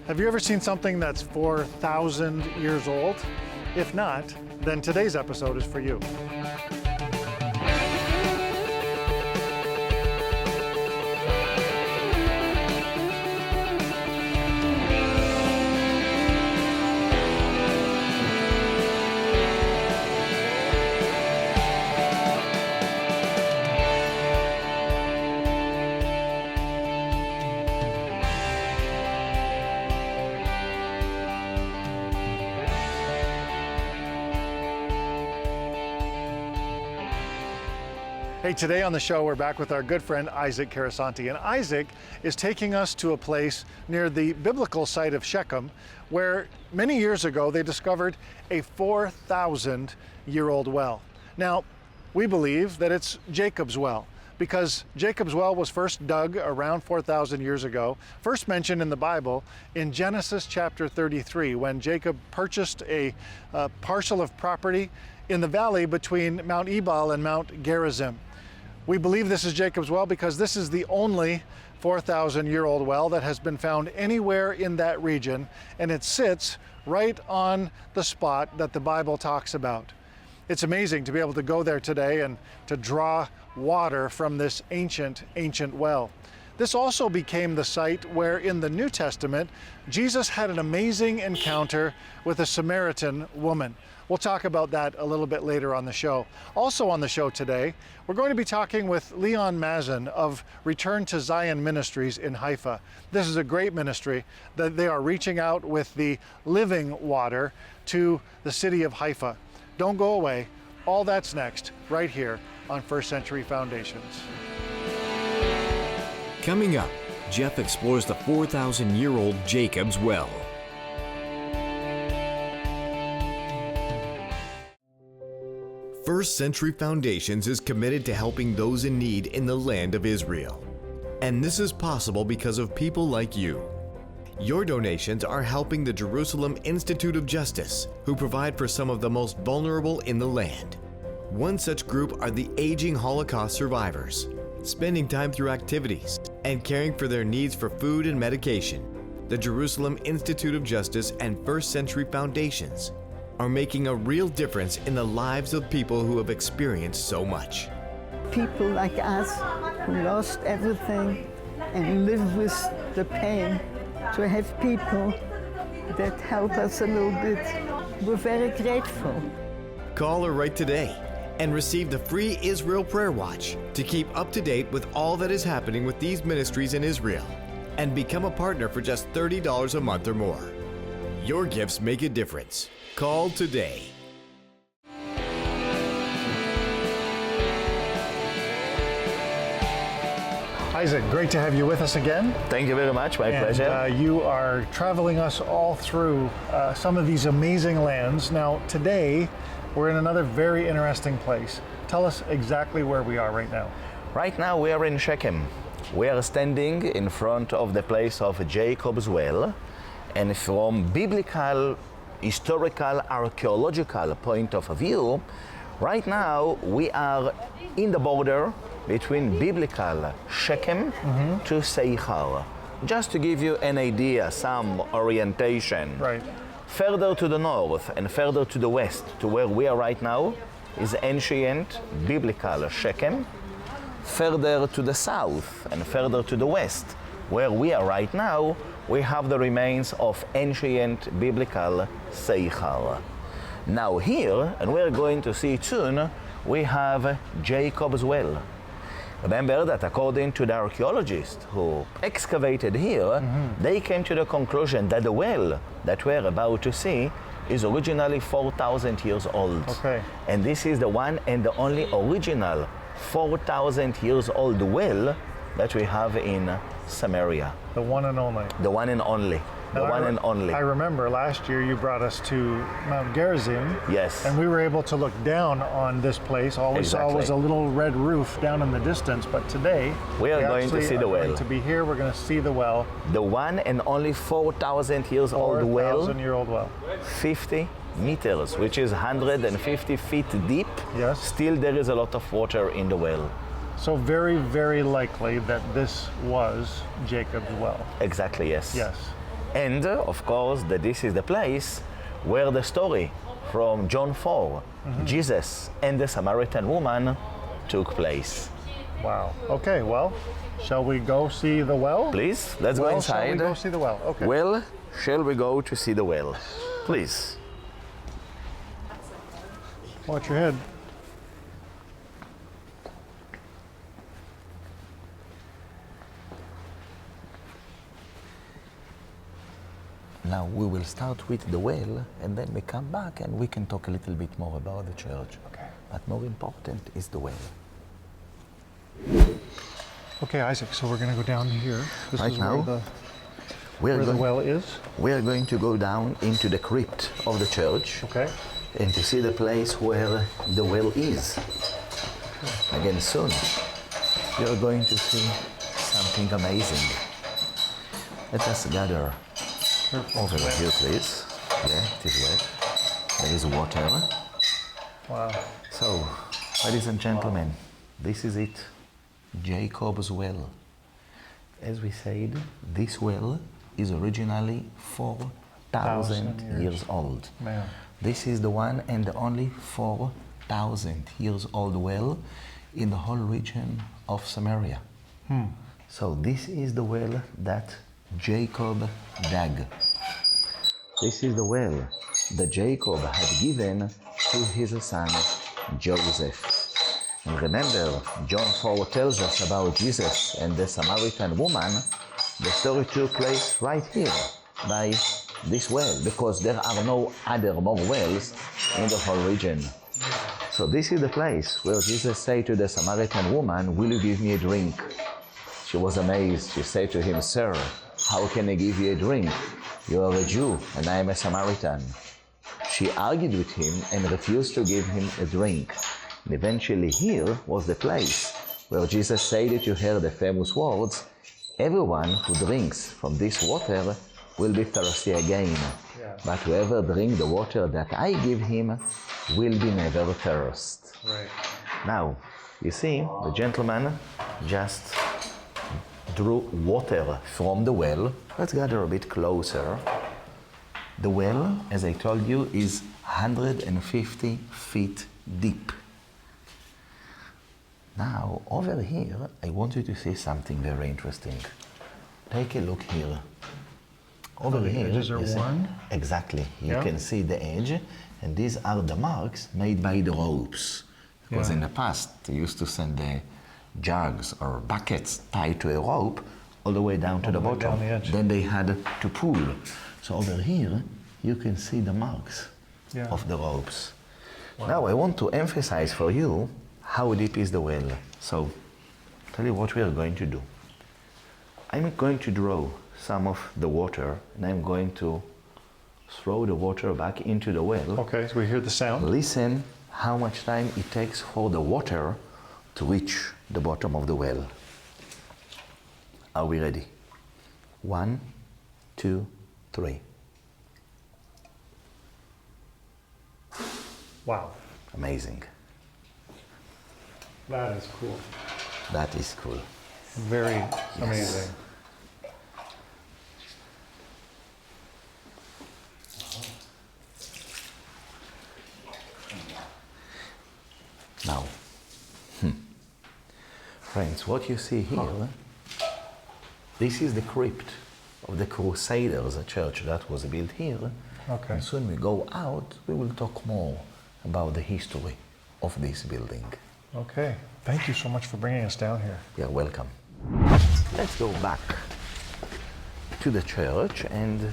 Have you ever seen something that's 4,000 years old? If not, then today's episode is for you. Hey, today on the show, we're back with our good friend Isaac Karasenti. And Isaac is taking us to a place near the biblical site of Shechem, where many years ago they discovered a 4,000-year-old well. Now, we believe that it's Jacob's well, because Jacob's well was first dug around 4,000 years ago, first mentioned in the Bible in Genesis chapter 33, when Jacob purchased a parcel of property in the valley between Mount Ebal and Mount Gerizim. We believe this is Jacob's well because this is the only 4,000-year-old well that has been found anywhere in that region, and it sits right on the spot that the Bible talks about. It's amazing to be able to go there today and to draw water from this ancient well. This also became the site where in the New Testament, Jesus had an amazing encounter with a Samaritan woman. We'll talk about that a little bit later on the show. Also on the show today, we're going to be talking with Leon Mazin of Return to Zion Ministries in Haifa. This is a great ministry that they are reaching out with the living water to the city of Haifa. Don't go away. All that's next, right here on First Century Foundations. Coming up, Jeff explores the 4,000-year-old Jacob's well. First Century Foundations is committed to helping those in need in the land of Israel. And this is possible because of people like you. Your donations are helping the Jerusalem Institute of Justice, who provide for some of the most vulnerable in the land. One such group are the aging Holocaust survivors, spending time through activities and caring for their needs for food and medication. The Jerusalem Institute of Justice and First Century Foundations are making a real difference in the lives of people who have experienced so much. People like us who lost everything and live with the pain, to have people that help us a little bit, we're very grateful. Call or write today and receive the free Israel Prayer Watch to keep up to date with all that is happening with these ministries in Israel, and become a partner for just $30 a month or more. Your gifts make a difference. Call today. Isaac, great to have you with us again. Thank you very much, my pleasure. You are traveling us all through some of these amazing lands. Now, today, we're in another very interesting place. Tell us exactly where we are right now. Right now, we are in Shechem. We are standing in front of the place of Jacob's well, and from biblical, historical, archaeological point of view, right now we are in the border between biblical Shechem to Seichar. Just to give you an idea, some orientation. Right. Further to the north and further to the west, to where we are right now, is ancient biblical Shechem. Further to the south and further to the west, where we are right now, we have the remains of ancient biblical Seichar. Now here, and we're going to see it soon, we have Jacob's well. Remember that according to the archaeologists who excavated here, they came to the conclusion that the well that we're about to see is originally 4,000 years old. Okay. And this is the one and the only original 4,000 years old well that we have in Samaria. The one and only. The one and only. The one and only. I remember last year you brought us to Mount Gerizim. Yes. And we were able to look down on this place. All we saw was a little red roof down in the distance. But today, we are going to see the well. We're going to be here, we're going to see the well. The one and only 4,000 years old well. 4,000-year-old well. 50 meters, which is 150 feet deep. Yes. Still there is a lot of water in the well. So very, very likely that this was Jacob's well. Exactly, yes. Yes. And of course, that this is the place where the story from John 4, Jesus and the Samaritan woman, took place. Wow. Okay, well, shall we go see the well? Please, let's go Well, inside. shall we go see the well? Okay. Well, shall we go to see the well? Please. Watch your head. Now we will start with the well, and then we come back and we can talk a little bit more about the church. Okay. But more important is the well. Okay, Isaac, so we're going to go down here. This Right is now, where the well is. We are going to go down into the crypt of the church Okay. and to see the place where the well is. Again, soon you're going to see something amazing. Let us gather over here, please. Yeah, it is wet. There is water. Wow. So, ladies and gentlemen, this is it, Jacob's well. As we said, this well is originally 4,000 years old. Man. This is the one and the only 4,000 years old well in the whole region of Samaria. So this is the well that Jacob dug. This is the well that Jacob had given to his son Joseph. And remember, John 4 tells us about Jesus and the Samaritan woman. The story took place right here by this well, because there are no other more wells in the whole region. So this is the place where Jesus said to the Samaritan woman, "Will you give me a drink?" She was amazed. She said to him, "Sir, how can I give you a drink? You are a Jew and I am a Samaritan." She argued with him and refused to give him a drink. And eventually here was the place where Jesus said to her the famous words, "Everyone who drinks from this water will be thirsty again. But whoever drinks the water that I give him will be never thirst." Right. Now, you see, the gentleman just drew water from the well. Let's gather a bit closer. The well, as I told you, is 150 feet deep. Now, over here, I want you to see something very interesting. Take a look here. Over the here, edges are you see- worn? Exactly. You Yeah. can see the edge, and these are the marks made by the ropes. Because Yeah. in the past, they used to send the jugs or buckets tied to a rope all the way down to the the way bottom. down the edge. Then they had to pull. So over here, you can see the marks Yeah. of the ropes. Now I want to emphasize for you how deep is the well. So, tell you what we are going to do. I'm going to draw some of the water, and I'm going to throw the water back into the well. Okay, so we hear the sound. Listen how much time it takes for the water to reach the bottom of the well. Are we ready? 1, 2, 3. Wow. Amazing. That is cool. That is cool. Very amazing. Now, friends, what you see here, this is the crypt of the Crusaders, a church that was built here. Okay. And soon we go out, we will talk more about the history of this building. Okay. Thank you so much for bringing us down here. You're welcome. Let's go back to the church and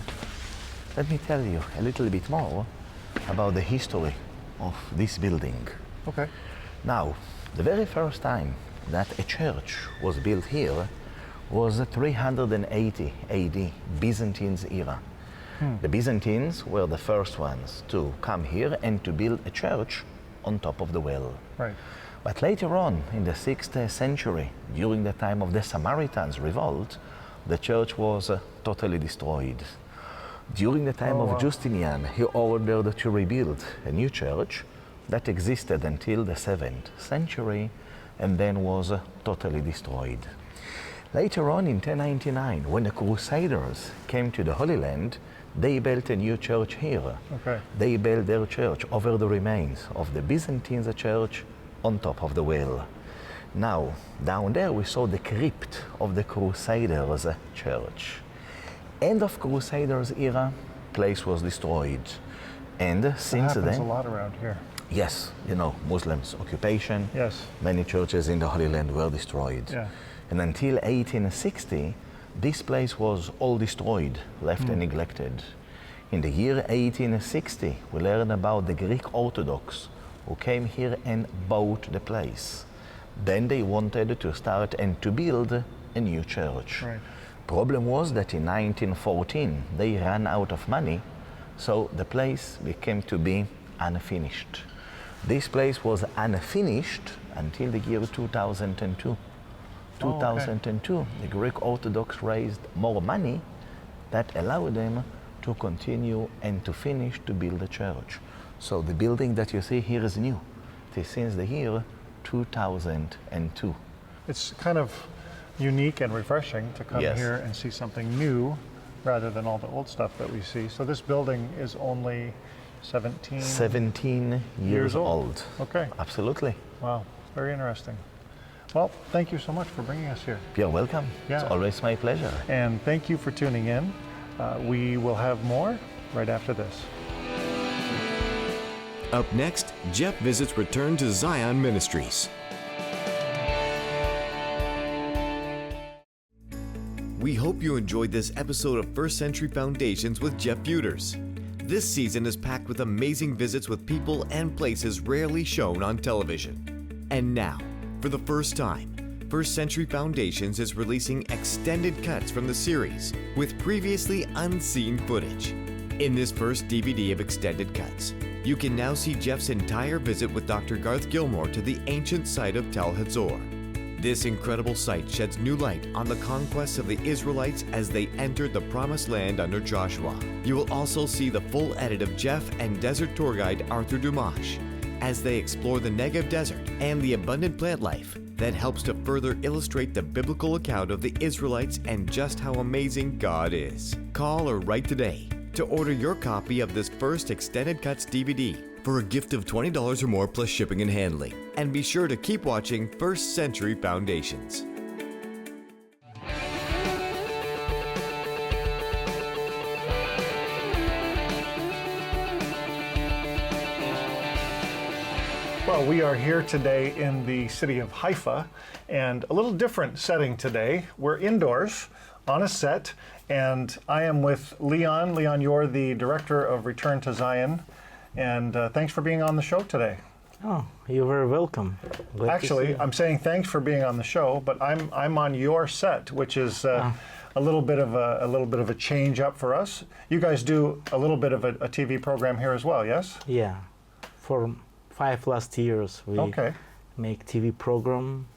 let me tell you a little bit more about the history of this building. Okay. Now, the very first time that a church was built here was 380 AD, Byzantines era. The Byzantines were the first ones to come here and to build a church on top of the well. Right. But later on, in the 6th century, during the time of the Samaritans' revolt, the church was totally destroyed. During the time of Justinian, he ordered to rebuild a new church that existed until the 7th century and then was totally destroyed. Later on in 1099, when the Crusaders came to the Holy Land, they built a new church here. Okay. They built their church over the remains of the Byzantine church on top of the well. Now, down there we saw the crypt of the Crusaders church. End of Crusaders era, place was destroyed. And since That happens then, a lot around here. yes, you know, Muslims occupation, Yes. many churches in the Holy Land were destroyed. Yeah. And until 1860, this place was all destroyed, left and neglected. In the year 1860, we learned about the Greek Orthodox who came here and bought the place. Then they wanted to start and to build a new church. Right. Problem was that in 1914, they ran out of money, so the place became to be unfinished. This place was unfinished until the year 2002. 2002, the Greek Orthodox raised more money that allowed them to continue and to finish to build the church. So the building that you see here is new. It is since the year 2002. It's kind of unique and refreshing to come Yes. here and see something new rather than all the old stuff that we see. So this building is only 17 years old. Okay. Absolutely. Wow. Very interesting. Well, thank you so much for bringing us here. You're welcome. Yeah. It's always my pleasure. And thank you for tuning in. We will have more right after this. Up next, Jeff visits Return to Zion Ministries. We hope you enjoyed this episode of First Century Foundations with Jeff Bueters. This season is packed with amazing visits with people and places rarely shown on television. And now, for the first time, First Century Foundations is releasing extended cuts from the series with previously unseen footage. In this first DVD of extended cuts, you can now see Jeff's entire visit with Dr. Garth Gilmore to the ancient site of Tel Hazor. This incredible site sheds new light on the conquests of the Israelites as they entered the Promised Land under Joshua. You will also see the full edit of Jeff and desert tour guide Arthur Dumash as they explore the Negev Desert and the abundant plant life that helps to further illustrate the biblical account of the Israelites and just how amazing God is. Call or write today to order your copy of this first Extended Cuts DVD for a gift of $20 or more plus shipping and handling. And be sure to keep watching First Century Foundations. Well, we are here today in the city of Haifa, and a little different setting today. We're indoors on a set, and I am with Leon. Leon, you're the director of Return to Zion, and thanks for being on the show today. Oh, you're very welcome. Glad to see Actually, you. I'm saying thanks for being on the show, but I'm on your set, which is a little bit of a change up for us. You guys do a little bit of a TV program here as well, yes? Yeah, for 5 last years we Okay. make TV program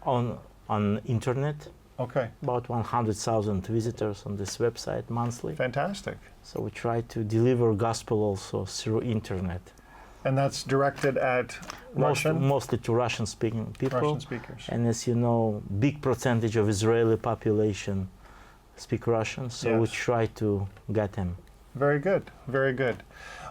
on internet. Okay. About 100,000 visitors on this website monthly. Fantastic. So we try to deliver gospel also through internet. And that's directed at Russian? Mostly to Russian-speaking people. Russian speakers. And as you know, big percentage of Israeli population speak Russian, so we Yes. try to get them. Very good, very good.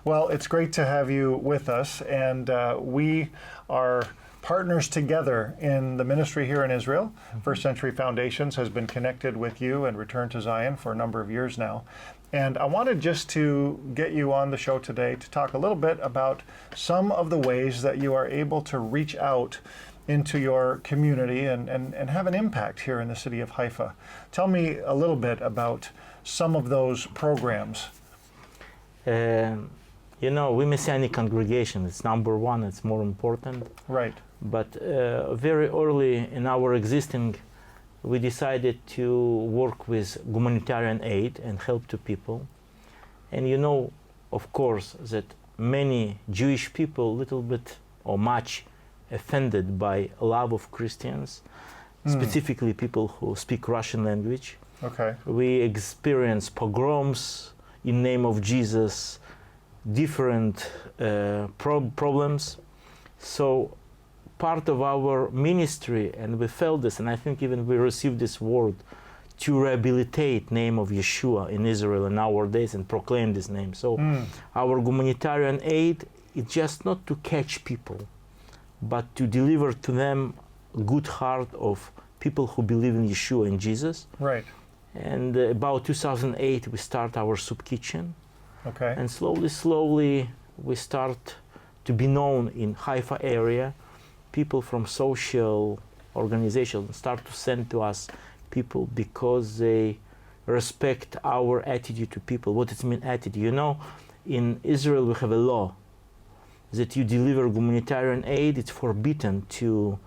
Well, it's great to have you with us, and we are partners together in the ministry here in Israel. First Century Foundations has been connected with you and Return to Zion for a number of years now. And I wanted just to get you on the show today to talk a little bit about some of the ways that you are able to reach out into your community and have an impact here in the city of Haifa. Tell me a little bit about some of those programs. You know, we Messianic congregation, it's number one, it's more important. Right. But very early in our existing, we decided to work with humanitarian aid and help to people. And you know, of course, that many Jewish people, little bit or much, offended by love of Christians, specifically people who speak Russian language. Okay. We experience pogroms in name of Jesus, different problems. So part of our ministry, and we felt this, and I think even we received this word, to rehabilitate name of Yeshua in Israel in our days and proclaim this name. So our humanitarian aid is just not to catch people, but to deliver to them good heart of people who believe in Yeshua and Jesus. Right. And about 2008 we start our soup kitchen. Okay. And slowly we start to be known in Haifa area. People from social organizations start to send to us people because they respect our attitude to people. What does it mean, attitude? You know, in Israel we have a law that you deliver humanitarian aid, it's forbidden to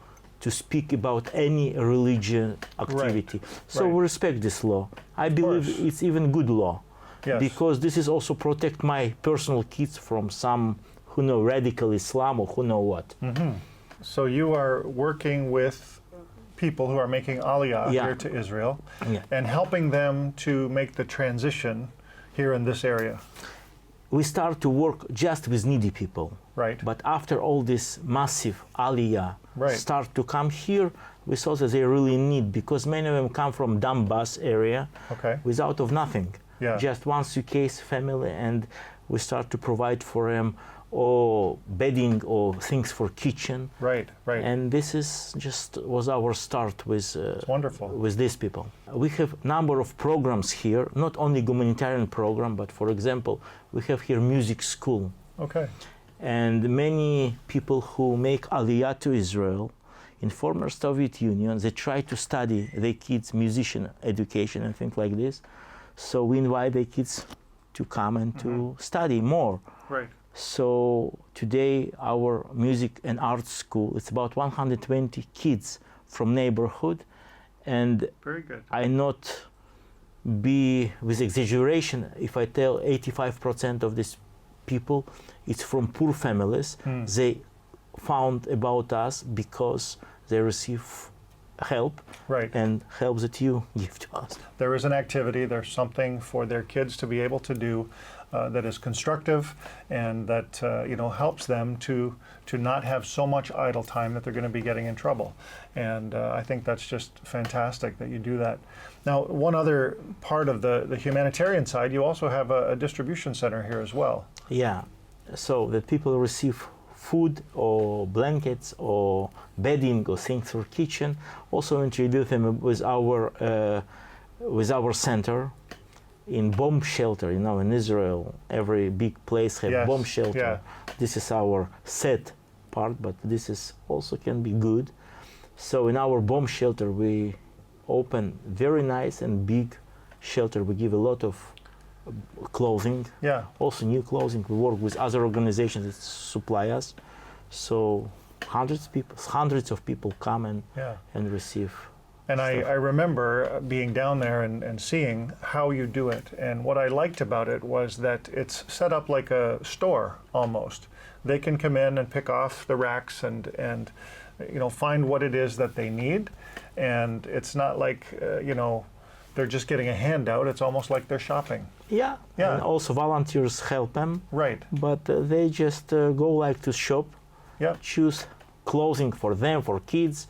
speak about any religion activity. Right. So Right. we respect this law. I believe course. it's even good law. Yes. Because this is also protect my personal kids from some who know radical Islam or who know what. So you are working with people who are making aliyah Yeah. here to Israel Yeah. and helping them to make the transition here in this area. We start to work just with needy people. Right. But after all this massive aliyah Right. start to come here, we saw that they really need, because many of them come from Donbass area Okay. without of nothing. Yeah. Just one suitcase family, and we start to provide for them or bedding or things for kitchen. Right. Right. And this is just was our start with Wonderful. with these people. We have number of programs here, not only humanitarian program, but for example, we have here music school. Okay. And many people who make aliyah to Israel in former Soviet Union, they try to study their kids musician education and things like this. So we invite the kids to come and to study more. Right. So today our music and art school, it's about 120 kids from neighborhood, and Very good. I not be with exaggeration if I tell 85% of these people it's from poor families. They found about us because they receive help Right. and help that you give to us. There is an activity, there's something for their kids to be able to do that is constructive and that helps them to not have so much idle time that they're going to be getting in trouble. And I think that's just fantastic that you do that. Now, one other part of the humanitarian side, you also have a distribution center here as well. Yeah, so that people receive food or blankets or bedding or things for kitchen. Also introduce them with our center in bomb shelter. You know, in Israel, every big place have Yes, bomb shelter. yeah. This is our set part, but this is also can be good. So in our bomb shelter, we open very nice and big shelter. We give a lot of clothing. Yeah. Also new clothing. We work with other organizations that supply us. So hundreds of people come Yeah. and receive. And I stuff. remember being down there and seeing how you do it. And what I liked about it was that it's set up like a store almost. They can come in and pick off the racks and find what it is that they need. And it's not like, they're just getting a handout. It's almost like they're shopping. Yeah. Yeah. And also volunteers help them. Right. But they just go like to shop, Yeah. choose clothing for them, for kids,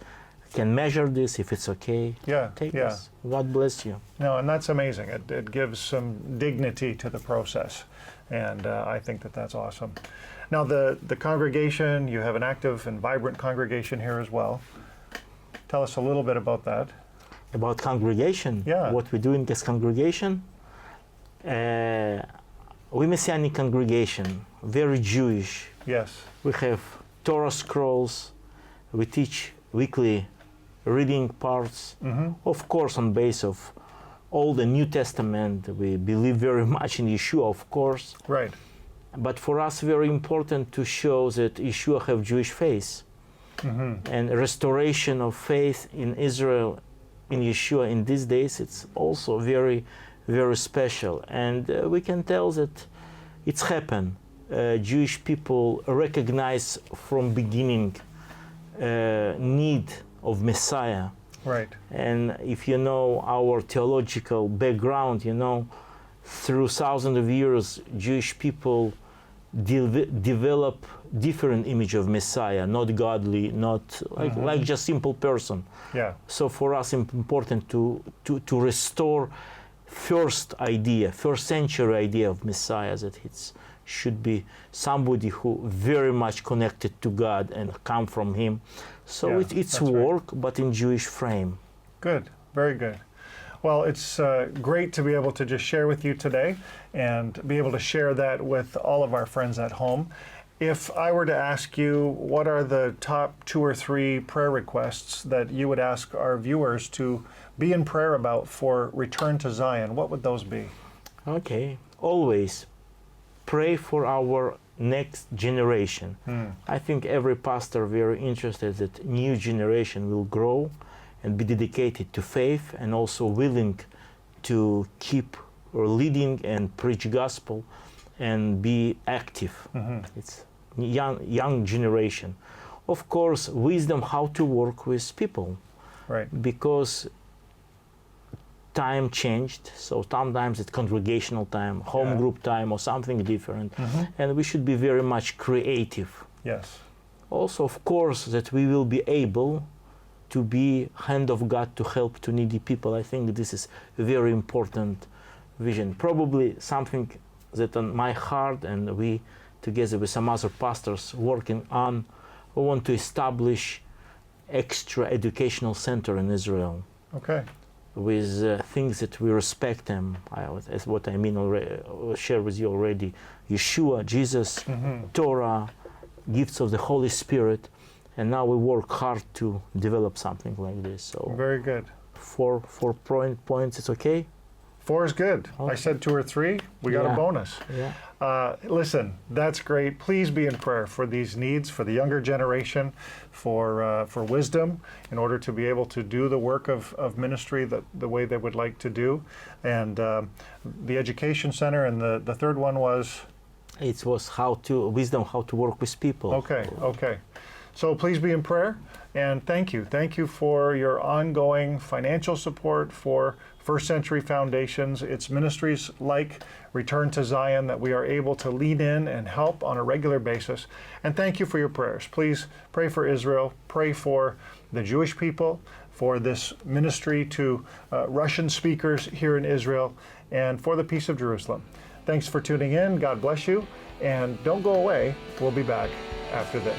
can measure this if it's okay. Yeah. Take Yeah. this. God bless you. No, and that's amazing. It gives some dignity to the process. And I think that that's awesome. Now, the congregation, you have an active and vibrant congregation here as well. Tell us a little bit about that. About congregation, Yeah. what we do in this congregation, we Messianic congregation, very Jewish. Yes. We have Torah scrolls. We teach weekly reading parts. Of course, on base of Old and New Testament, we believe very much in Yeshua, of course. Right. But for us, very important to show that Yeshua have Jewish faith and restoration of faith in Israel, in Yeshua in these days. It's also very, very special, and we can tell that it's happened. Jewish people recognize from beginning need of Messiah. Right. And if you know our theological background, through thousands of years, Jewish people develop different image of Messiah, not godly, not like just simple person. Yeah. So for us, important to restore first century idea of Messiah, that it should be somebody who very much connected to God and come from Him. So Yeah, it's that's work, but in Jewish frame. Good, very good. Well, it's great to be able to just share with you today and be able to share that with all of our friends at home. If I were to ask you, what are the top 2 or 3 prayer requests that you would ask our viewers to be in prayer about for Return to Zion, what would those be? Okay, always pray for our next generation. I think every pastor very interested that new generation will grow and be dedicated to faith and also willing to keep or leading and preach gospel and be active. It's young generation. Of course, wisdom how to work with people. Right. Because time changed, so sometimes it's congregational time, home group time or something different. And we should be very much creative. Yes. Also, of course, that we will be able to be hand of God to help to needy people. I think this is a very important vision. Probably something that on my heart, and we together with some other pastors working on, we want to establish extra educational center in Israel. Okay. With things that we respect them. That's what I mean already, share with you already. Yeshua, Jesus, Torah, gifts of the Holy Spirit. And now we work hard to develop something like this. So Very good. 4 points, it's okay? 4 is good. I Okay. said 2 or 3. We got a Yeah. bonus. Yeah. Listen, that's great. Please be in prayer for these needs, for the younger generation, for wisdom, in order to be able to do the work of ministry the way they would like to do. And the education center, and the third one was? It was wisdom how to work with people. Okay, okay. So please be in prayer, and thank you. Thank you for your ongoing financial support for First Century Foundations. It's ministries like Return to Zion that we are able to lead in and help on a regular basis. And thank you for your prayers. Please pray for Israel. Pray for the Jewish people, for this ministry to Russian speakers here in Israel, and for the peace of Jerusalem. Thanks for tuning in. God bless you. And don't go away. We'll be back after this.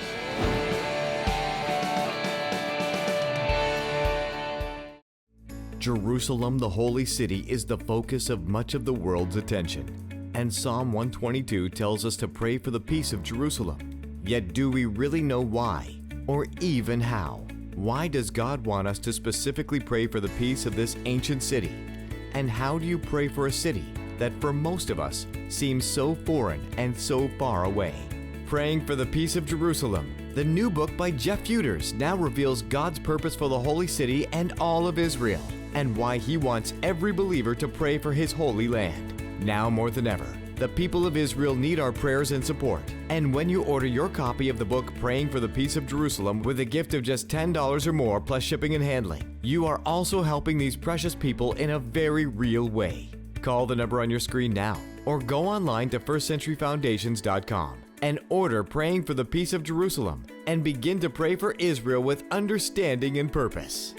Jerusalem, the holy city, is the focus of much of the world's attention. And Psalm 122 tells us to pray for the peace of Jerusalem. Yet do we really know why, or even how? Why does God want us to specifically pray for the peace of this ancient city? And how do you pray for a city that for most of us seems so foreign and so far away? Praying for the Peace of Jerusalem, the new book by Jeff Feuders, now reveals God's purpose for the holy city and all of Israel, and why He wants every believer to pray for His holy land. Now more than ever, the people of Israel need our prayers and support. And when you order your copy of the book Praying for the Peace of Jerusalem with a gift of just $10 or more plus shipping and handling, you are also helping these precious people in a very real way. Call the number on your screen now, or go online to firstcenturyfoundations.com and order Praying for the Peace of Jerusalem, and begin to pray for Israel with understanding and purpose.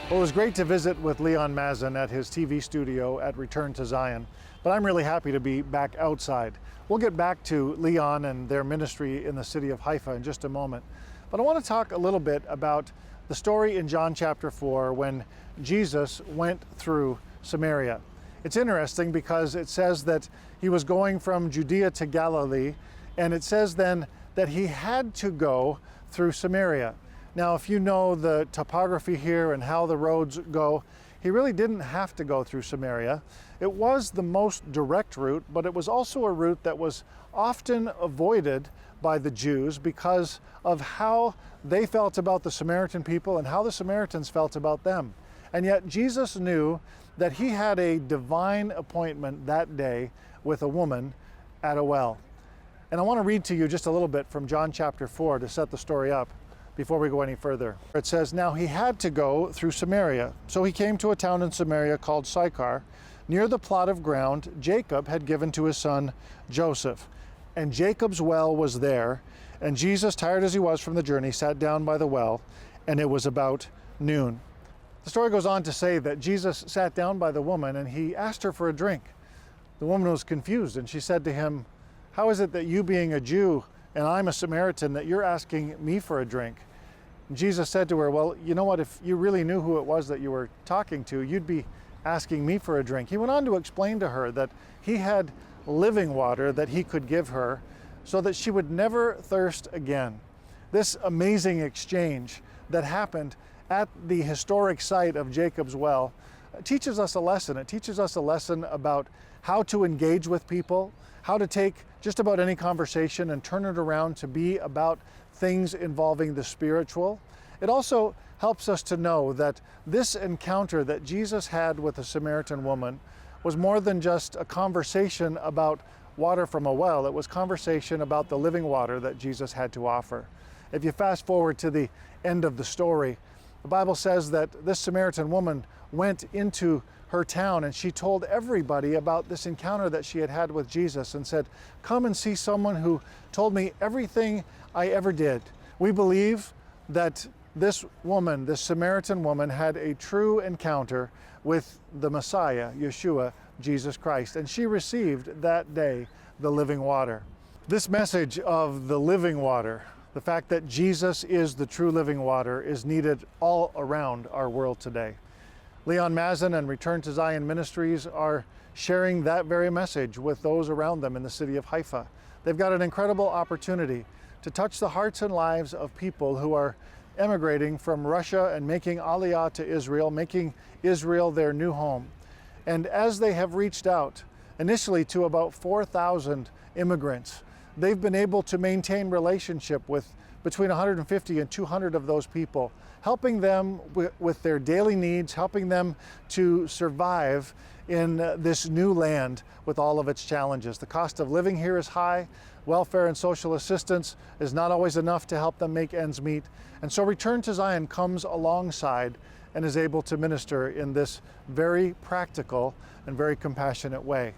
Well, it was great to visit with Leon Mazin at his TV studio at Return to Zion, but I'm really happy to be back outside. We'll get back to Leon and their ministry in the city of Haifa in just a moment. But I want to talk a little bit about the story in John chapter 4 when Jesus went through Samaria. It's interesting because it says that he was going from Judea to Galilee, and it says then that he had to go through Samaria. Now, if you know the topography here and how the roads go, he really didn't have to go through Samaria. It was the most direct route, but it was also a route that was often avoided by the Jews because of how they felt about the Samaritan people and how the Samaritans felt about them. And yet Jesus knew that he had a divine appointment that day with a woman at a well. And I want to read to you just a little bit from John chapter 4 to set the story up. before we go any further. It says, now he had to go through Samaria. So he came to a town in Samaria called Sychar, near the plot of ground Jacob had given to his son Joseph. And Jacob's well was there. And Jesus, tired as he was from the journey, sat down by the well, and it was about noon. The story goes on to say that Jesus sat down by the woman and he asked her for a drink. The woman was confused and she said to him, how is it that you being a Jew and I'm a Samaritan that you're asking me for a drink? And Jesus said to her, well, you know what, if you really knew who it was that you were talking to, you'd be asking me for a drink. He went on to explain to her that he had living water that he could give her so that she would never thirst again. This amazing exchange that happened at the historic site of Jacob's well teaches us a lesson. It teaches us a lesson about how to engage with people, how to take just about any conversation and turn it around to be about things involving the spiritual. It also helps us to know that this encounter that Jesus had with the Samaritan woman was more than just a conversation about water from a well. It was conversation about the living water that Jesus had to offer. If you fast forward to the end of the story, the Bible says that this Samaritan woman went into her town and she told everybody about this encounter that she had had with Jesus and said, come and see someone who told me everything I ever did. We believe that this woman, this Samaritan woman, had a true encounter with the Messiah, Yeshua, Jesus Christ, and she received that day the living water. This message of the living water, the fact that Jesus is the true living water, is needed all around our world today. Leon Mazin and Return to Zion Ministries are sharing that very message with those around them in the city of Haifa. They've got an incredible opportunity to touch the hearts and lives of people who are emigrating from Russia and making Aliyah to Israel, making Israel their new home. And as they have reached out initially to about 4,000 immigrants, they've been able to maintain relationship with between 150 and 200 of those people, helping them with their daily needs, helping them to survive in this new land with all of its challenges. The cost of living here is high. Welfare and social assistance is not always enough to help them make ends meet. And so Return to Zion comes alongside and is able to minister in this very practical and very compassionate way.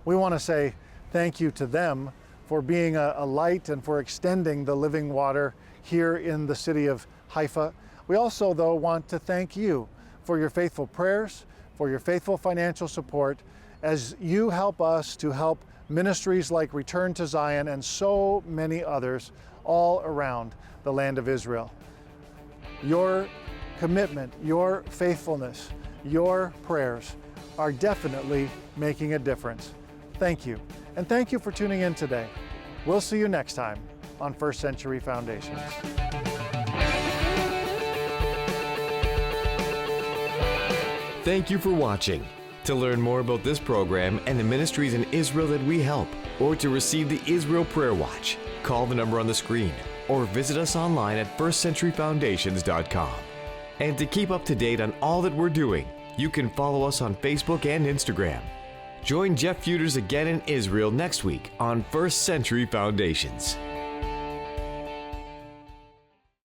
We want to say thank you to them for being a light and for extending the living water here in the city of Haifa. We also, though, want to thank you for your faithful prayers, for your faithful financial support, as you help us to help ministries like Return to Zion and so many others all around the land of Israel. Your commitment, your faithfulness, your prayers are definitely making a difference. Thank you. And thank you for tuning in today. We'll see you next time on First Century Foundations. Thank you for watching. To learn more about this program and the ministries in Israel that we help, or to receive the Israel Prayer Watch, call the number on the screen or visit us online at firstcenturyfoundations.com. And to keep up to date on all that we're doing, you can follow us on Facebook and Instagram. Join Jeff Feuders again in Israel next week on First Century Foundations.